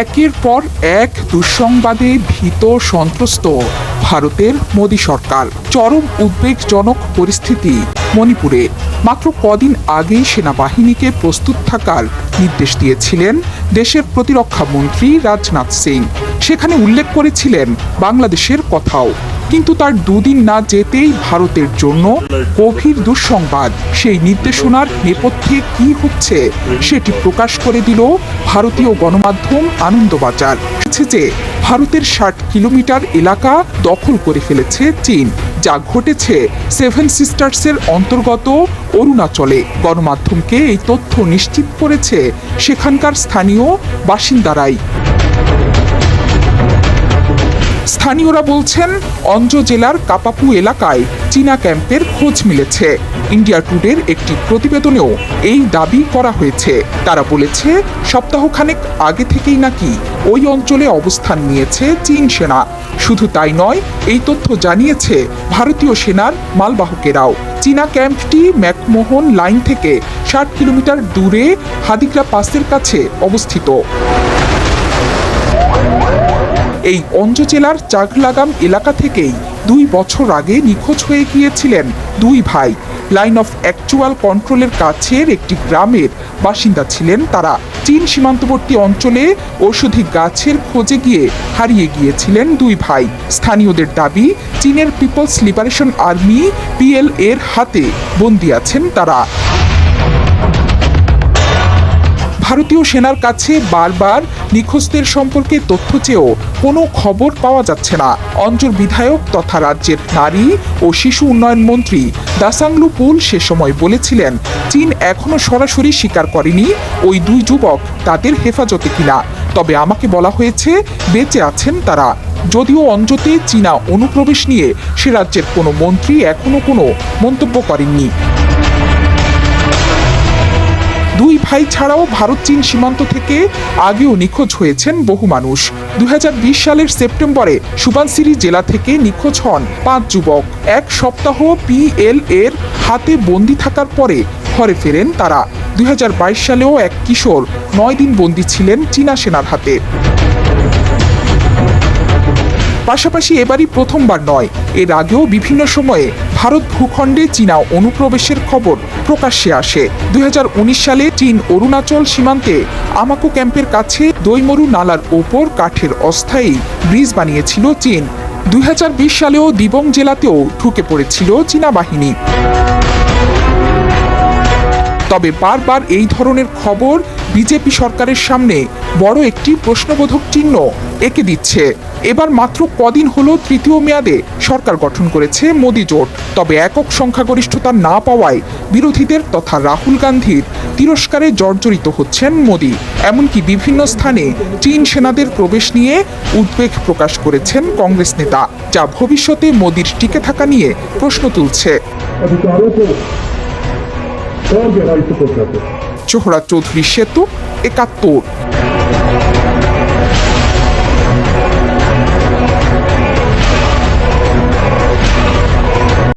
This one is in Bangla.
একের পর এক দুঃসংবাদে ভীত সন্ত্রস্ত ভারতের মোদী সরকার। চরম উদ্বেগজনক পরিস্থিতি মণিপুরে। মাত্র কদিন আগেই সেনাবাহিনীকে প্রস্তুত থাকার নির্দেশ দিয়েছিলেন দেশের প্রতিরক্ষা মন্ত্রী রাজনাথ সিং। সেখানে উল্লেখ করেছিলেন বাংলাদেশের কথাও। কিন্তু তার দুদিন না যেতেই ভারতের জন্য গভীর দুঃসংবাদ। সেই নির্দেশনার নেপথ্যে কি হচ্ছে সেটি প্রকাশ করে দিল ভারতীয় গণমাধ্যম আনন্দবাজার। যে ভারতের ৬০ কিলোমিটার এলাকা দখল করে ফেলেছে চীন, যা ঘটেছে সেভেন সিস্টার্সের অন্তর্গত অরুণাচলে। গণমাধ্যমকে এই তথ্য নিশ্চিত করেছে সেখানকার স্থানীয় বাসিন্দারাই। স্থানীয়রা বলছেন, অঞ্জ জেলার কাপাপু এলাকায় চীনা ক্যাম্পের খোঁজ মিলেছে। ইন্ডিয়া টুডের একটি প্রতিবেদনেও এই দাবি করা হয়েছে। তারা বলেছে, সপ্তাহখানেক আগে থেকেই নাকি ওই অঞ্চলে অবস্থান নিয়েছে চীন সেনা। শুধু তাই নয়, এই তথ্য জানিয়েছে ভারতীয় সেনার মালবাহকেরাও। চীনা ক্যাম্পটি ম্যাকমোহন লাইন থেকে ৬০ কিলোমিটার দূরে হাদিগ্রা পাসের কাছে অবস্থিত। এই অঞ্জ জেলার চাগলাগাম এলাকা থেকেই ২ বছর আগে নিখোঁজ হয়ে গিয়েছিলেন দুই ভাই। লাইন অফ অ্যাকচুয়াল কন্ট্রোলের কাছের একটি গ্রামের বাসিন্দা ছিলেন তারা। চীন সীমান্তবর্তী অঞ্চলে ঔষধি গাছের খোঁজে গিয়ে হারিয়ে গিয়েছিলেন দুই ভাই। স্থানীয়দের দাবি, চীনের পিপলস লিবারেশন আর্মি PL এর হাতে বন্দী আছেন তারা। ভারতীয় সেনার কাছে বারবার নিখোঁজদের সম্পর্কে তথ্য চেয়েও কোনো খবর পাওয়া যাচ্ছে না। অঞ্জর বিধায়ক তথা রাজ্যের নারী ও শিশু উন্নয়ন মন্ত্রী দাসাংলু পুল সে সময় বলেছিলেন, চীন এখনো সরাসরি স্বীকার করেনি ওই দুই যুবক তাদের হেফাজতে কিনা। তবে আমাকে বলা হয়েছে বেঁচে আছেন তারা। যদিও অঞ্জতে চীনা অনুপ্রবেশ নিয়ে সে রাজ্যের কোনো মন্ত্রী এখনো কোনো মন্তব্য করেননি। দুই ভাই ছাড়াও ভারত চীন সীমান্ত থেকে আগেও নিখোঁজ হয়েছেন বহু মানুষ। ২০২০ সালের সেপ্টেম্বরে সুবানসিরি জেলা থেকে নিখোঁজ হন ৫ যুবক। এক সপ্তাহ PL এর হাতে বন্দী থাকার পরে ঘরে ফেরেন তারা। ২০২২ সালেও এক কিশোর ৯ দিন বন্দী ছিলেন চীনা সেনার হাতে। পাশাপাশি এবারই প্রথমবার নয়, এর আগেও বিভিন্ন সময়ে ভারত ভূখণ্ডে চীনা অনুপ্রবেশের খবর প্রকাশ্যে আসে। ২০১৯ সালে চীন অরুণাচল সীমান্তে আমাকো ক্যাম্পের কাছে দৈমরু নালার ওপর কাঠের অস্থায়ী ব্রিজ বানিয়েছিল চীন। ২০২০ সালেও দিবং জেলাতেও ঢুকে পড়েছিল চীনা বাহিনী। তবে বারবার এই ধরনের খবর বিজেপি সরকারের সামনে বড় একটি প্রশ্নবোধক চিহ্ন এঁকে দিচ্ছে। এবার মাত্র কদিন হলো তৃতীয় মেয়াদে সরকার গঠন করেছে মোদী জোট। তবে একক সংখ্যাগরিষ্ঠতা না পাওয়ায় বিরোধীদের তথা রাহুল গান্ধীর তিরস্কারে জর্জরিত হচ্ছেন মোদী। এমনকি বিভিন্ন স্থানে চীন সেনাদের প্রবেশ নিয়ে উদ্বেগ প্রকাশ করেছেন কংগ্রেস নেতা, যা ভবিষ্যতে মোদীর টিকে থাকা নিয়ে প্রশ্ন তুলছে। জোহরা চৌধুরী সেতু, ৭১।